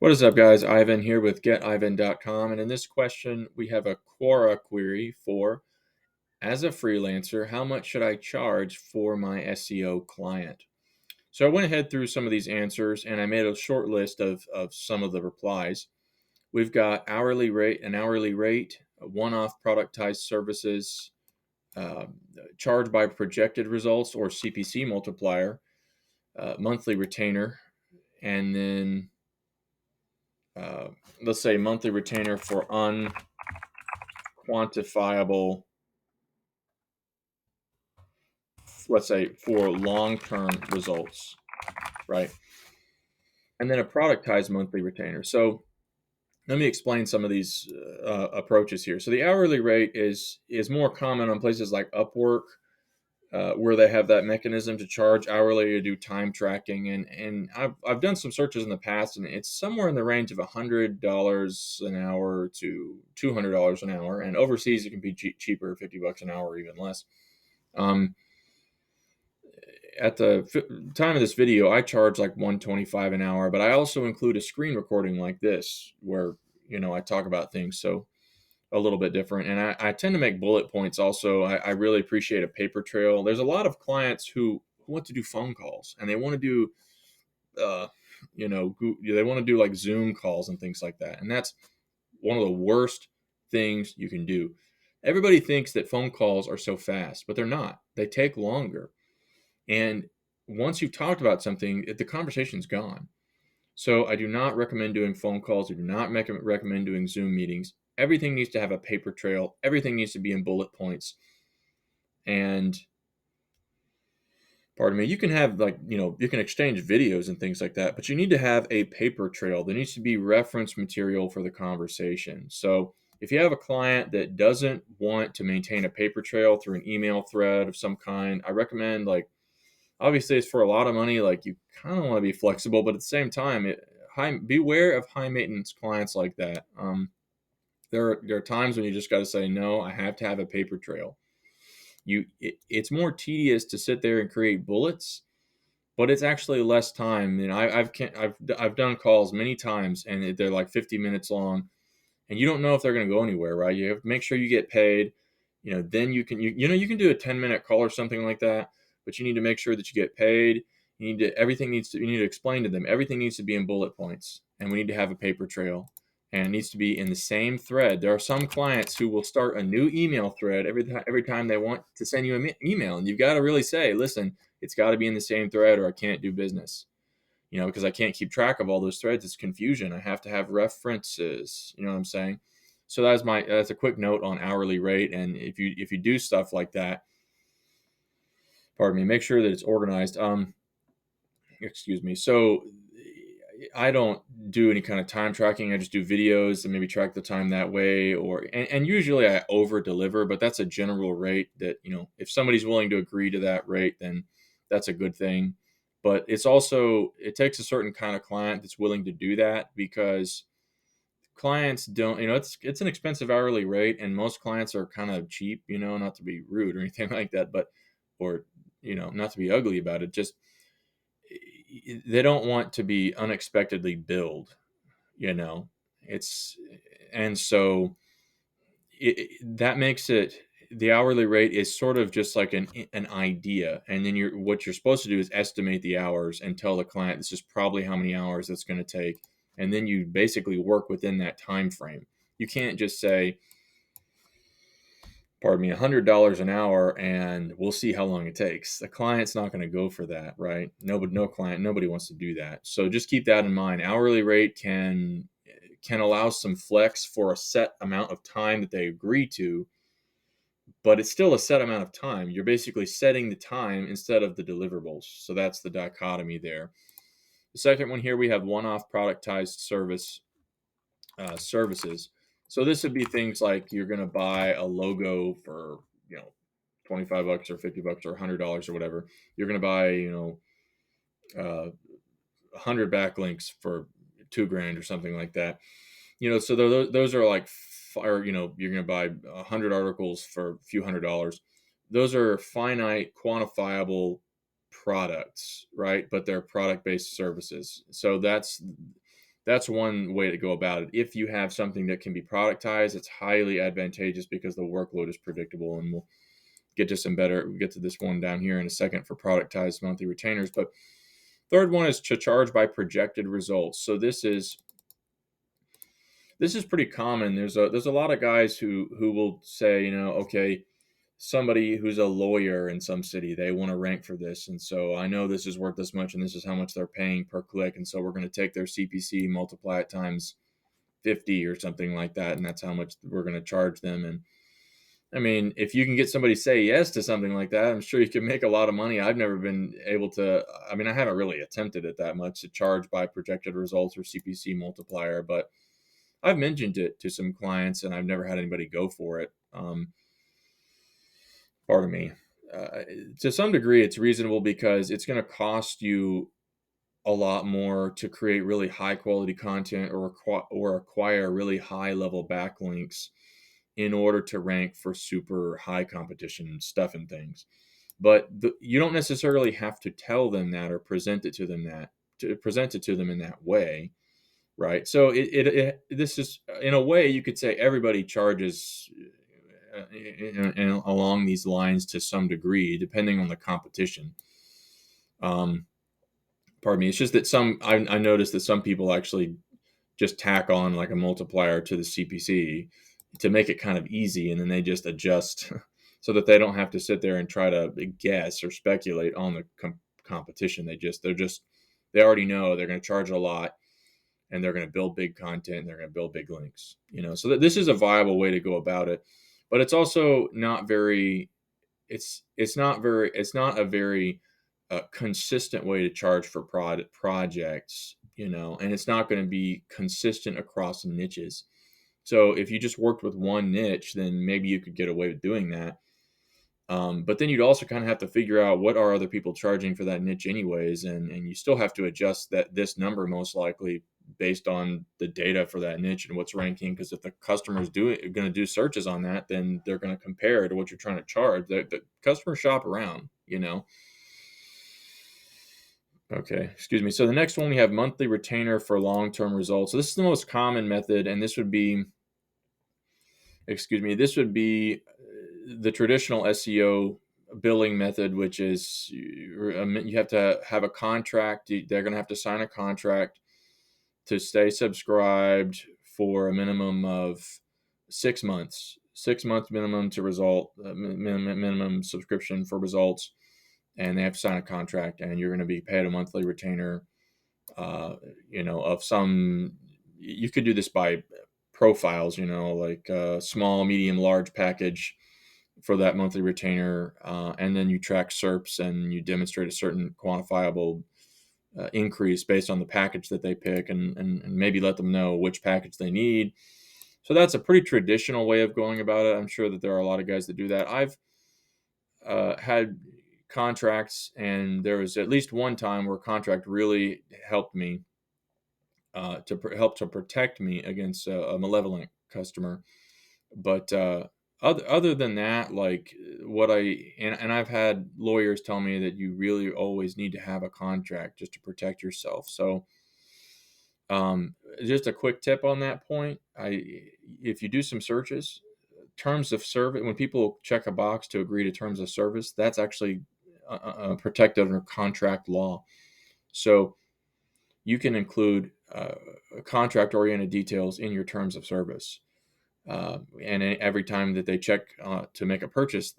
What is up, guys? Ivan here with getivan.com, and in this question, we have a Quora query for, as a freelancer, how much should I charge for my SEO client? So I went ahead through some of these answers, and I made a short list of some of the replies. We've got an hourly rate, one-off productized services, uh, charged by projected results or CPC multiplier, monthly retainer, and then uh, let's say monthly retainer for unquantifiable, let's say for long-term results, right? And then a productized monthly retainer. So let me explain some of these approaches here. So the hourly rate is more common on places like Upwork, where they have that mechanism to charge hourly to do time tracking. And I've done some searches in the past, and it's somewhere in the range of $100 an hour to $200 an hour. And overseas, it can be cheaper, $50 an hour, or even less. Um, at the time of this video, I charge like $125 an hour, but I also include a screen recording like this, where I talk about things. So a little bit different. And I tend to make bullet points also. I really appreciate a paper trail. There's a lot of clients who want to do phone calls, and they want to do, they want to do like Zoom calls and things like that. And that's one of the worst things you can do. Everybody thinks that phone calls are so fast, but they're not. They take longer. And once you've talked about something, the conversation's gone. So I do not recommend doing phone calls. I do not recommend doing Zoom meetings. Everything needs to have a paper trail. Everything needs to be in bullet points. And pardon me, you can have you can exchange videos and things like that, but you need to have a paper trail. There needs to be reference material for the conversation. So if you have a client that doesn't want to maintain a paper trail through an email thread of some kind, I recommend, obviously it's for a lot of money, you kind of want to be flexible, but at the same time, beware of high maintenance clients like that. There are times when you just got to say, no, I have to have a paper trail. It's more tedious to sit there and create bullets, but it's actually less time. I've done calls many times, and they're like 50 minutes long, and you don't know if they're going to go anywhere, right? You have to make sure you get paid. Then you can do a 10-minute call or something like that, but you need to make sure that you get paid. You need to explain to them. Everything needs to be in bullet points, and we need to have a paper trail, and it needs to be in the same thread. There are some clients who will start a new email thread every time they want to send you an email, and you've got to really say, listen, it's got to be in the same thread, or I can't do business. Because I can't keep track of all those threads. It's confusion. I have to have references. You know what I'm saying? So that's a quick note on hourly rate. And if you do stuff like that, pardon me, make sure that it's organized. Excuse me. So I don't do any kind of time tracking. I just do videos and maybe track the time that way. And usually I over deliver, but that's a general rate that, if somebody's willing to agree to that rate, then that's a good thing. But it takes a certain kind of client that's willing to do that, because clients don't, it's an expensive hourly rate, and most clients are kind of cheap, not to be rude or anything like that, but, or, not to be ugly about it, just they don't want to be unexpectedly billed, you know it's and so that makes it, the hourly rate is sort of just like an idea, and then what you're supposed to do is estimate the hours and tell the client this is probably how many hours it's going to take, and then you basically work within that time frame. You can't just say, pardon me, $100 an hour and we'll see how long it takes. The client's not going to go for that, right? Nobody wants to do that. So just keep that in mind. Hourly rate can allow some flex for a set amount of time that they agree to, but it's still a set amount of time. You're basically setting the time instead of the deliverables. So that's the dichotomy there. The second one here, we have one-off productized services. So this would be things like you're going to buy a logo for, 25 bucks or 50 bucks or $100 or whatever. You're going to buy, 100 backlinks for $2,000 or something like that. So those are like, or, you're going to buy 100 articles for a few $100s. Those are finite, quantifiable products, right? But they're product-based services. So that's one way to go about it. If you have something that can be productized, it's highly advantageous because the workload is predictable. And we'll we'll get to this one down here in a second for productized monthly retainers. But third one is to charge by projected results. So this is pretty common. There's a lot of guys who will say, okay, somebody who's a lawyer in some city, they want to rank for this, and so I know this is worth this much, and this is how much they're paying per click, and so we're going to take their CPC, multiply it times 50 or something like that, and that's how much we're going to charge them. And I mean, if you can get somebody to say yes to something like that, I'm sure you can make a lot of money. I've never been able to. I mean, I haven't really attempted it that much to charge by projected results or CPC multiplier, but I've mentioned it to some clients, and I've never had anybody go for it. Pardon me. Uh, to some degree, it's reasonable because it's going to cost you a lot more to create really high quality content or acquire really high level backlinks in order to rank for super high competition stuff and things. But you don't necessarily have to tell them that or present it to them in that way. Right. So this is, in a way, you could say everybody charges along these lines to some degree, depending on the competition. Um, Pardon me. It's just that I noticed that some people actually just tack on like a multiplier to the CPC to make it kind of easy, and then they just adjust so that they don't have to sit there and try to guess or speculate on the competition. They already know they're going to charge a lot, and they're going to build big content, and they're going to build big links, so that this is a viable way to go about it. But it's also not very it's not a very consistent way to charge for projects, and it's not going to be consistent across niches. So if you just worked with one niche, then maybe you could get away with doing that. But then you'd also kind of have to figure out what are other people charging for that niche anyways, and you still have to adjust this number most likely based on the data for that niche and what's ranking. Because if the customer's going to do searches on that, then they're going to compare to what you're trying to charge. The customers shop around. Okay, excuse me. So the next one, we have monthly retainer for long-term results. So this is the most common method, and this would be the traditional SEO billing method, which is you have to have a contract. They're going to have to sign a contract to stay subscribed for a minimum of 6 months. 6 months minimum to result, minimum subscription for results, and they have to sign a contract, and you're going to be paid a monthly retainer. Of some, you could do this by profiles, like small, medium, large package for that monthly retainer, and then you track SERPs and you demonstrate a certain quantifiable increase based on the package that they pick, and maybe let them know which package they need. So that's a pretty traditional way of going about it. I'm sure that there are a lot of guys that do that. I've had contracts, and there was at least one time where a contract really helped me help to protect me against a malevolent customer. But other than that, like and I've had lawyers tell me that you really always need to have a contract just to protect yourself. So just a quick tip on that point: if you do some searches, terms of service, when people check a box to agree to terms of service, that's actually protected under contract law. So you can include contract-oriented details in your terms of service. And every time that they check to make a purchase,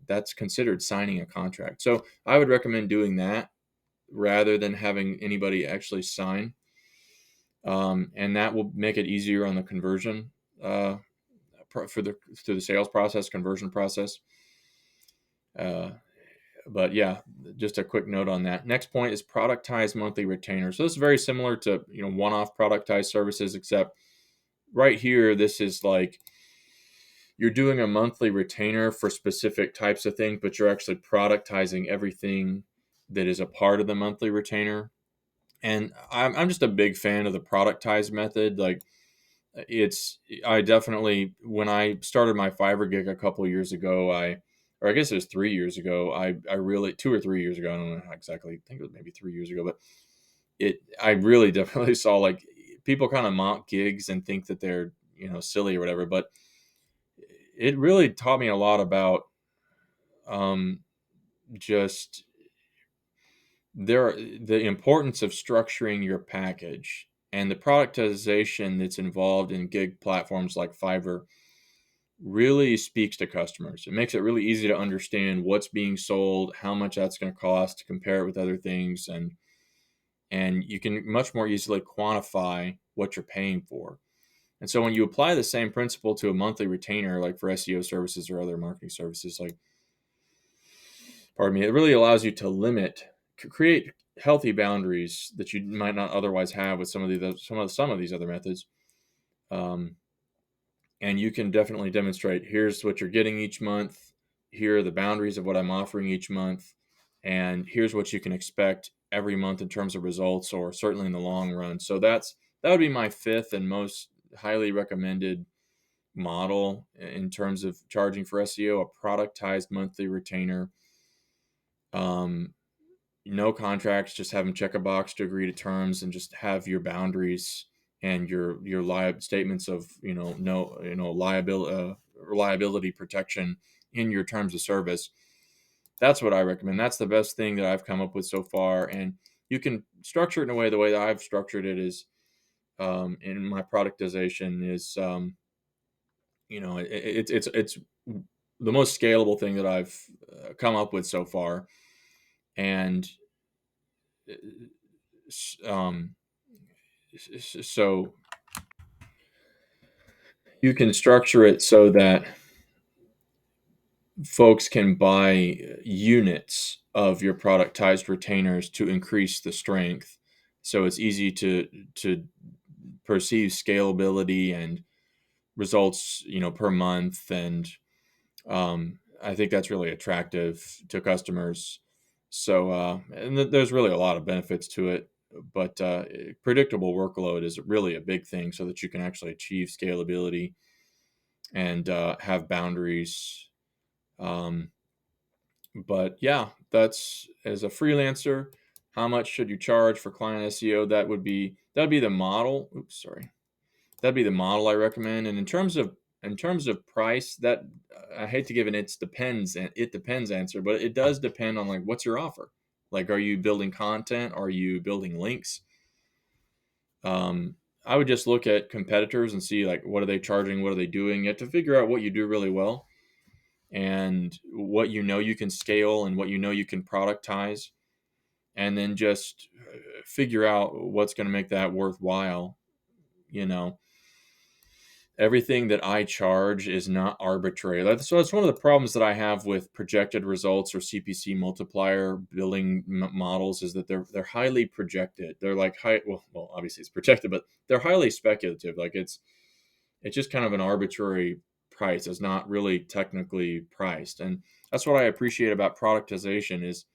that's considered signing a contract. So I would recommend doing that rather than having anybody actually sign, and that will make it easier on the conversion through the sales process, conversion process. But yeah, just a quick note on that. Next point is productized monthly retainer. So this is very similar to one-off productized services, except right here, this is like you're doing a monthly retainer for specific types of things, but you're actually productizing everything that is a part of the monthly retainer. And I'm just a big fan of the productized method. Like I definitely, when I started my Fiverr gig a couple of years ago, or I guess it was 3 years ago, I really, 2 or 3 years ago, I don't know exactly, I think it was maybe 3 years ago, but I really definitely saw like people kind of mock gigs and think that they're, silly or whatever, but it really taught me a lot about um, just the importance of structuring your package and the productization that's involved in gig platforms like Fiverr really speaks to customers. It makes it really easy to understand what's being sold, how much that's going to cost, to compare it with other things, and you can much more easily quantify what you're paying for. And so when you apply the same principle to a monthly retainer, like for SEO services or other marketing services, like, pardon me, it really allows you to create healthy boundaries that you might not otherwise have with some of these other methods. Um, and you can definitely demonstrate, here's what you're getting each month, here are the boundaries of what I'm offering each month, and here's what you can expect every month in terms of results, or certainly in the long run. So that would be my fifth and most highly recommended model in terms of charging for SEO: a productized monthly retainer. Um, no contracts, just have them check a box to agree to terms, and just have your boundaries and your statements of, no, reliability protection in your terms of service. That's what I recommend. That's the best thing that I've come up with so far. And you can structure it in a way, the way that I've structured it is, in my productization is, it's the most scalable thing that I've come up with so far. And um, so you can structure it so that folks can buy units of your productized retainers to increase the strength. So it's easy to perceive scalability and results, per month. And I think that's really attractive to customers. So, and there's really a lot of benefits to it, but predictable workload is really a big thing, so that you can actually achieve scalability and have boundaries. Um, but yeah, that's, as a freelancer, how much should you charge for client SEO? That'd be the model. Oops, sorry. That'd be the model I recommend. And in terms of price, that I hate to give an it depends answer, but it does depend on, like, what's your offer. Like, are you building content? Are you building links? Um, I would just look at competitors and see, like, what are they charging? What are they doing? You have to figure out what you do really well, and what you can scale, and what you can productize, and then just figure out what's going to make that worthwhile. You know, everything that I charge is not arbitrary. So that's one of the problems that I have with projected results or CPC multiplier billing models, is that they're highly projected. They're like well, obviously it's projected, but they're highly speculative. Like, it's just kind of an arbitrary price. It's not really technically priced. And that's what I appreciate about productization, is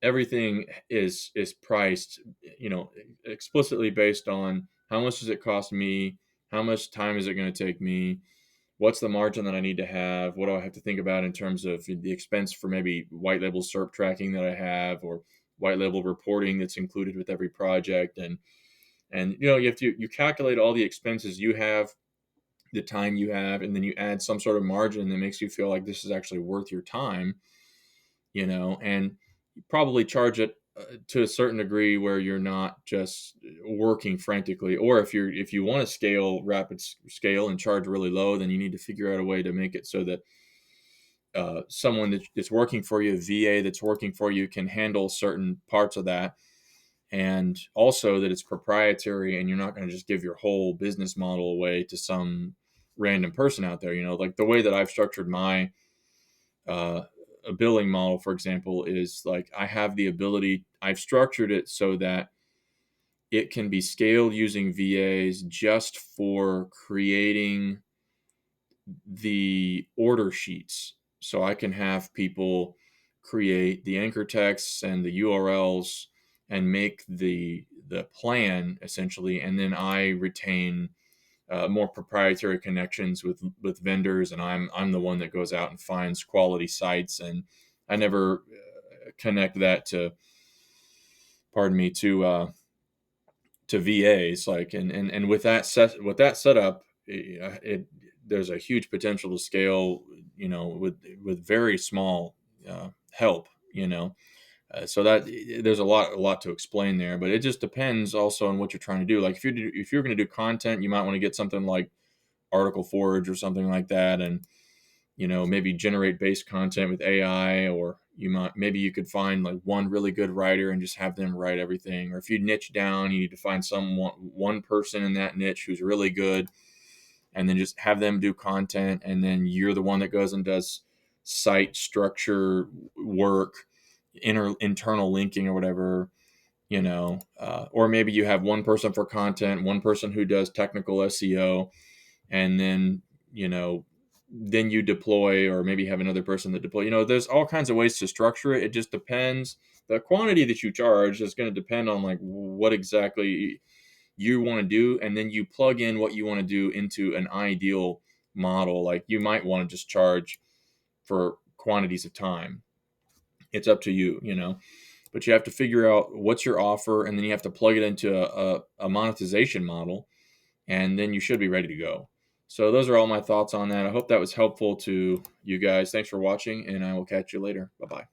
everything is priced, explicitly based on how much does it cost me, how much time is it going to take me, what's the margin that I need to have, what do I have to think about in terms of the expense for maybe white label SERP tracking that I have, or white label reporting that's included with every project. And you calculate all the expenses you have, the time you have, and then you add some sort of margin that makes you feel like this is actually worth your time, and you probably charge it to a certain degree where you're not just working frantically. Or if you want to rapid scale and charge really low, then you need to figure out a way to make it so that someone that's working for you, a VA that's working for you, can handle certain parts of that, and also that it's proprietary, and you're not going to just give your whole business model away to some random person out there. Like the way that I've structured my uh, a billing model, for example, is like, I've structured it so that it can be scaled using VAs just for creating the order sheets. So I can have people create the anchor texts and the URLs and make the plan, essentially, and then I retain more proprietary connections with vendors, and I'm the one that goes out and finds quality sites, and I never connect that to, pardon me, to VAs, like, and with that setup, there's a huge potential to scale, with very small help, so that there's a lot to explain there, but it just depends also on what you're trying to do. Like if you're going to do content, you might want to get something like Article Forge or something like that, and maybe generate base content with AI, or maybe you could find like one really good writer and just have them write everything. Or if you niche down, you need to find one person in that niche who's really good, and then just have them do content, and then you're the one that goes and does site structure work, internal linking or whatever. Or maybe you have one person for content, one person who does technical SEO, and you know then you deploy, or maybe have another person that deploy. There's all kinds of ways to structure it. It just depends. The quantity that you charge is going to depend on like what exactly you want to do, and then you plug in what you want to do into an ideal model. Like you might want to just charge for quantities of time. It's up to you. But you have to figure out what's your offer, and then you have to plug it into a monetization model, and then you should be ready to go. So those are all my thoughts on that. I hope that was helpful to you guys. Thanks for watching, and I will catch you later. Bye-bye.